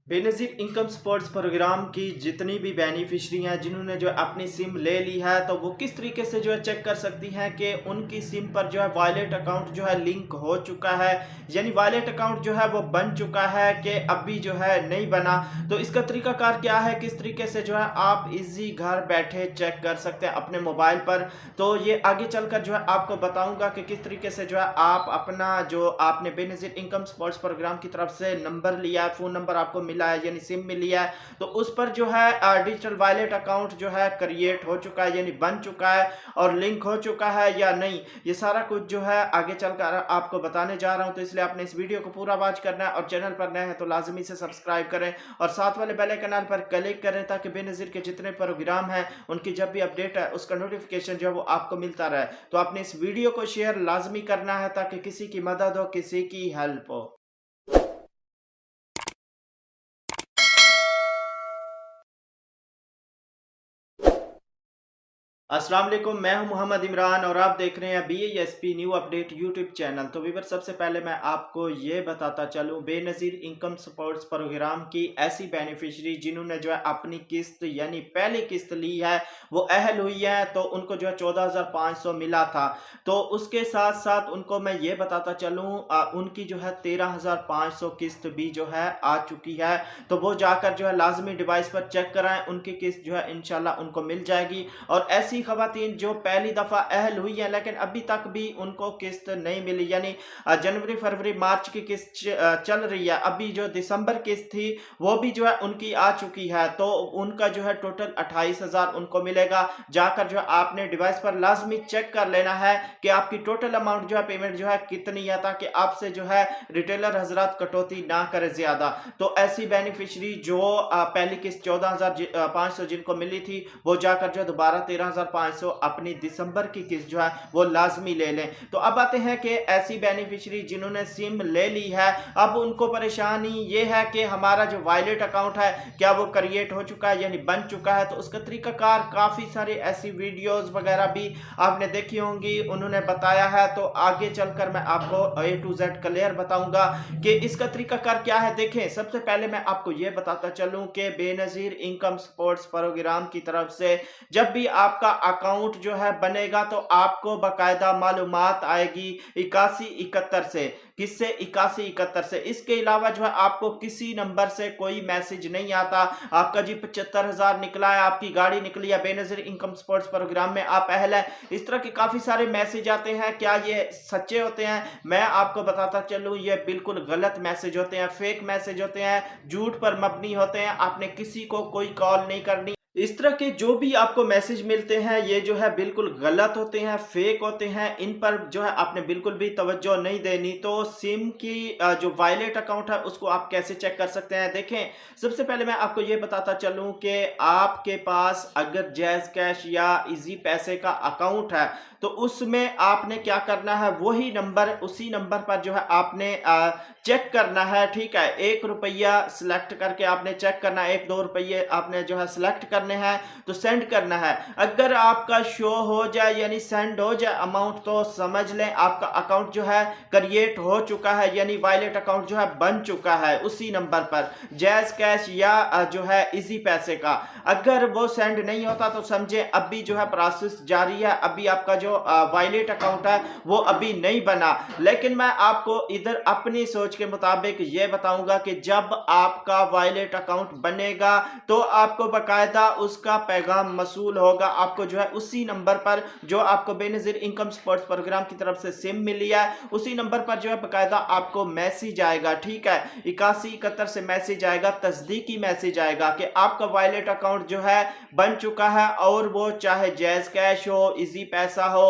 Benazir income supports programme की जितनी भी बेनिफिशरी हैं जिन्होंने जो है अपनी सिम ले ली है, तो वो किस तरीके से जो है चेक कर सकती हैं कि उनकी सिम पर जो है वॉलेट अकाउंट जो है लिंक हो चुका है, यानी वॉलेट अकाउंट जो है वो बन चुका है कि अभी जो है नहीं बना। तो इसका तरीकाकार क्या है, किस तरीके से जो है आप इजी घर बैठे चेक कर सकते हैं अपने मोबाइल पर। तो ये आगे चलकर जो है आपको बताऊंगा कि किस तरीके से जो है आप अपना जो आपने बेनज़ीर इनकम सपोर्ट्स प्रोग्राम की तरफ से नंबर लिया है, फ़ोन नंबर आपको मिला है यानी सिम मिली है, तो उस पर जो है डिजिटल वॉलेट अकाउंट जो है क्रिएट हो चुका है यानी बन चुका है और लिंक हो चुका है या नहीं, ये सारा कुछ जो है आगे चलकर आपको बताने जा रहा हूं। तो इसलिए आपने इस वीडियो को पूरा वॉच करना है और चैनल पर नए हैं तो लाजमी से सब्सक्राइब करें और साथ वाले बेल आइकन पर क्लिक करें ताकि बेनज़ीर के जितने प्रोग्राम हैं उनकी जब भी अपडेट है उसका नोटिफिकेशन जो है वो आपको मिलता रहे। तो आपने इस वीडियो को शेयर लाजमी करना है ताकि किसी की मदद हो, किसी की हेल्प हो। अस्सलाम वालेकुम, मैं हूं मोहम्मद इमरान और आप देख रहे हैं BASP new update YouTube channel. तो वीवर सबसे पहले मैं आपको ये बताता चलूं, बेनज़ीर इनकम सपोर्ट्स प्रोग्राम की ऐसी बेनिफिशरी जिन्होंने जो है अपनी किस्त यानी पहली किस्त ली है वो अहल हुई है, तो उनको जो है 14,500 मिला था। तो उसके साथ साथ उनको मैं ये बताता चलूँ उनकी जो है 13,500 किस्त भी जो है आ चुकी है। तो वो जाकर जो है लाजमी डिवाइस पर चेक कराएं, उनकी किस्त जो है इंशाल्लाह उनको मिल जाएगी। और ऐसी खवातीन जो पहली दफा अहल हुई है लेकिन अभी तक भी उनको किस्त नहीं मिली, यानी जनवरी फरवरी मार्च की किस्त चल रही है, अभी जो दिसंबर किस्त थी वो भी जो है उनकी आ चुकी है, तो उनका जो है टोटल 28,000 उनको मिलेगा। जाकर जो है आपने डिवाइस पर लाजमी चेक कर लेना है कि आपकी टोटल अमाउंट जो है पेमेंट जो है कितनी है, ताकि आपसे जो है रिटेलर हजरात कटौती ना करे ज्यादा। तो ऐसी बेनिफिशरी जो पहली किस्त 14,500 जिनको मिली थी वो जाकर जो दोबारा 13,500 अपनी दिसंबर की किस्त जो है वो लाजमी ले लें। तो अब आते हैं कि ऐसी बेनिफिशरी जिन्होंने सिम ले ली है, अब उनको परेशानी ये है कि हमारा जो वॉलेट अकाउंट है क्या वो क्रिएट हो चुका है यानी बन चुका है। तो उसका तरीकाकार काफी सारी ऐसी वीडियोस वगैरह भी आपने देखी होंगी, उन्होंने बताया है। तो आगे चलकर मैं आपको A to Z क्लियर बताऊंगा कि इसका तरीकाकार क्या है। देखें, सबसे पहले मैं आपको ये बताता चलूं कि बेनज़ीर इनकम सपोर्ट्स प्रोग्राम की तरफ से जब भी आपका अकाउंट जो है बनेगा तो आपको बाकायदा मालूमात आएगी 8171 से। किससे? 8171 से। इसके अलावा जो है आपको किसी नंबर से कोई मैसेज नहीं आता। आपका जी 75,000 निकला है, आपकी गाड़ी निकली है, बेनज़ीर इनकम सपोर्ट्स प्रोग्राम में आप अहल है, इस तरह के काफी सारे मैसेज आते हैं। क्या ये सच्चे होते हैं? मैं आपको बताता चलूं, ये बिल्कुल गलत मैसेज होते हैं, फेक मैसेज होते हैं, झूठ पर मबनी होते हैं। आपने किसी को कोई कॉल नहीं करनी। इस तरह के जो भी आपको मैसेज मिलते हैं ये जो है बिल्कुल गलत होते हैं, फेक होते हैं, इन पर जो है आपने बिल्कुल भी तवज्जो नहीं देनी। तो सिम की जो वॉलेट अकाउंट है उसको आप कैसे चेक कर सकते हैं? देखें, सबसे पहले मैं आपको ये बताता चलूं कि आपके पास अगर जैज़ कैश या इजी पैसे का अकाउंट है तो उसमें आपने क्या करना है, वही नंबर उसी नंबर पर जो है आपने चेक करना है। ठीक है, 1 रुपया सिलेक्ट करके आपने चेक करना है, 1-2 रुपये आपने जो है सिलेक्ट करने हैं तो सेंड करना है। अगर आपका शो हो जाए यानी सेंड हो जाए अमाउंट तो समझ लें आपका अकाउंट जो है क्रिएट हो चुका है, यानी वॉलेट अकाउंट जो है बन चुका है उसी नंबर पर, जैज़ कैश या जो है इजी पैसे का। अगर वो सेंड नहीं होता तो समझे अभी जो है प्रोसेस जारी है, अभी आपका जो वॉलेट अकाउंट है वो अभी नहीं बना। लेकिन मैं आपको इधर अपनी सोच के मुताबिक ये बताऊंगा कि जब आपका वॉलेट अकाउंट बनेगा तो आपको बाकायदा उसका पैगाम मसूल होगा। आपको जो है उसी नंबर पर जो आपको बेनज़ीर इनकम सपोर्ट्स प्रोग्राम की तरफ से सिम मिली है उसी नंबर पर जो है बाकायदा आपको मैसेज आएगा। ठीक है, 8171 से मैसेज आएगा, तस्दीकी मैसेज आएगा कि आपका वॉलेट अकाउंट जो है बन चुका है, और वो चाहे जैज़ कैश हो, इजी पैसा हो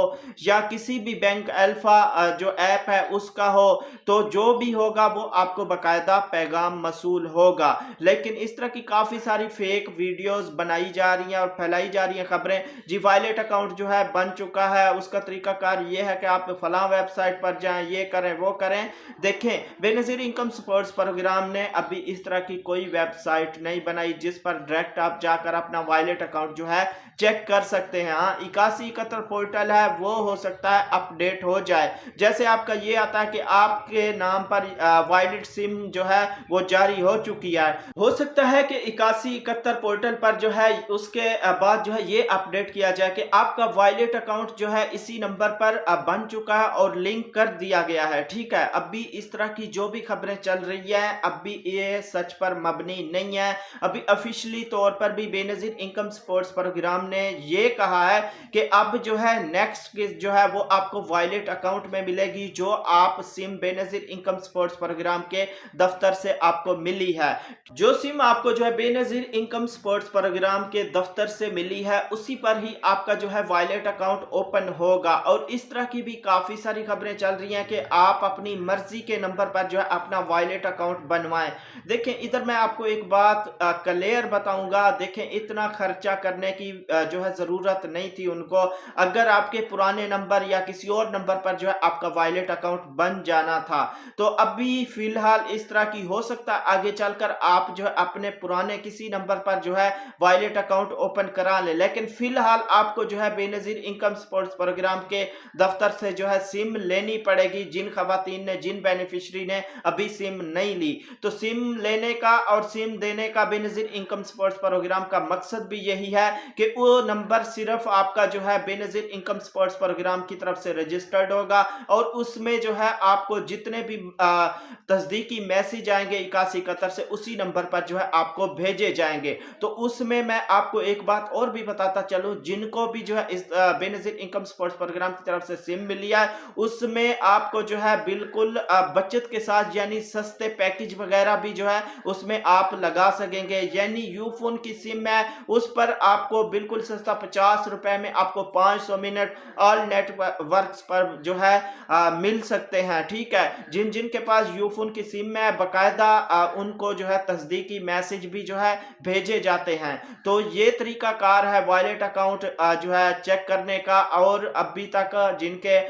या किसी भी बैंक अल्फा जो ऐप है उसका हो, तो जो भी होगा वो आपको बाकायदा पैगाम मसूल होगा। लेकिन इस तरह की काफी सारी फेक वीडियोस बनाई बनाई जा रही हैं और फैलाई जा रही हैं खबरें जी वायलेट अकाउंट जो है बन चुका है, उसका तरीकाकार ये है कि आप फलां वेबसाइट पर जाएं, ये करें वो करें। देखें, बेनज़ीर इनकम सपोर्ट्स प्रोग्राम ने अभी इस तरह की कोई वेबसाइट नहीं बनाई जिस पर डायरेक्ट आप जाकर अपना वायलेट अकाउंट जो है चेक कर सकते हैं। हाँ, 8171 पोर्टल है, वो हो सकता है अपडेट हो जाए। जैसे आपका ये आता है कि आपके नाम पर वायलेट सिम जो है वो जारी हो चुकी है, हो सकता है कि 8171 पोर्टल पर जो है उसके बाद जो है ये अपडेट किया जाए कि आपका वायलेट अकाउंट जो है इसी नंबर पर बन चुका है और लिंक कर दिया गया है। ठीक है, अभी इस तरह की जो भी खबरें चल रही है अभी ये सच पर मबनी नहीं है। अभी ऑफिशियली तौर पर भी बेनज़ीर इनकम सपोर्ट्स प्रोग्राम ने ये कहा है कि अब जो है नेक्स्ट किस्त जो है वो आपको वायलेट अकाउंट में मिलेगी जो आप सिम बेनज़ीर इनकम सपोर्ट्स प्रोग्राम के दफ्तर से आपको मिली है। जो सिम आपको जो है बेनज़ीर इनकम सपोर्ट्स प्रोग्राम के दफ्तर से मिली है उसी पर ही आपका जो है वायलेट अकाउंट ओपन होगा। और इस तरह की भी काफी सारी खबरें चल रही हैं कि आप अपनी मर्जी के नंबर पर जो है अपना वायलेट अकाउंट बनवाएं। देखें, इधर मैं आपको एक बात क्लियर बताऊंगा, देखें इतना खर्चा करने की जो है जरूरत नहीं थी उनको। अगर आपके पुराने नंबर या किसी और नंबर पर जो है आपका वायलेट अकाउंट बन जाना था तो अभी फिलहाल इस तरह की हो सकता है आगे चलकर आप जो है अपने पुराने किसी नंबर पर जो है वायलेट अकाउंट ओपन करा ले, लेकिन फिलहाल आपको जो है बेनज़ीर इनकम सपोर्ट्स प्रोग्राम के दफ्तर से जो है सिम लेनी पड़ेगी। जिन खवातीन ने, जिन बेनिफिशियरी ने अभी सिम नहीं ली, तो सिम लेने का और सिम देने का बेनज़ीर इनकम सपोर्ट्स प्रोग्राम का मकसद भी यही है कि वो नंबर सिर्फ आपका जो है बेनज़ीर इनकम सपोर्ट्स प्रोग्राम की तरफ से रजिस्टर्ड होगा और उसमें जो है आपको जितने भी तस्दीकी मैसेज आएंगे 8171 से उसी नंबर पर जो है आपको भेजे जाएंगे। तो उसमें मैं आपको एक बात और भी बताता चलूं, जिनको भी जो है इस बेनज़ीर इनकम सपोर्ट्स प्रोग्राम की तरफ से सिम मिली है उसमें आपको जो है बिल्कुल बचत के साथ यानी सस्ते पैकेज वगैरह भी जो है उसमें आप लगा सकेंगे। यानी यूफोन की सिम है उस पर आपको बिल्कुल सस्ता 50 रुपए में आपको 500 मिनट ऑल नेटवर्क्स पर जो है मिल सकते हैं। ठीक है, जिन जिन के पास यूफोन की सिम है बकायदा उनको जो है तस्दीकी मैसेज भी जो है भेजे जाते हैं। तो ये तरीका कार है वायलेट अकाउंट जो है चेक करने का। और अभी तक जिनके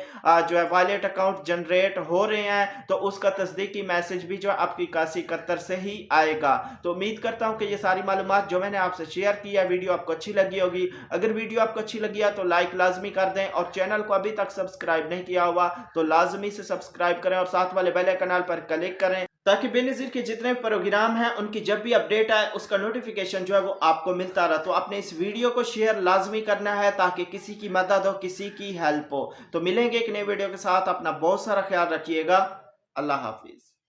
जो है वायलेट अकाउंट जनरेट हो रहे हैं तो उसका तस्दीकी मैसेज भी जो है आपकी 8171 से ही आएगा। तो उम्मीद करता हूं कि ये सारी मालूमात जो मैंने आपसे शेयर की है वीडियो आपको अच्छी लगी होगी। अगर वीडियो आपको अच्छी लगी है तो लाइक लाजमी कर दें और चैनल को अभी तक सब्सक्राइब नहीं किया हुआ तो लाजमी से सब्सक्राइब करें और साथ वाले बेल आइकन पर क्लिक करें ताकि बेनज़ीर के जितने प्रोग्राम हैं उनकी जब भी अपडेट आए उसका नोटिफिकेशन जो है वो आपको मिलता रहा। तो आपने इस वीडियो को शेयर लाजमी करना है ताकि किसी की मदद हो, किसी की हेल्प हो। तो मिलेंगे एक नए वीडियो के साथ, अपना बहुत सारा ख्याल रखिएगा। अल्लाह हाफिज।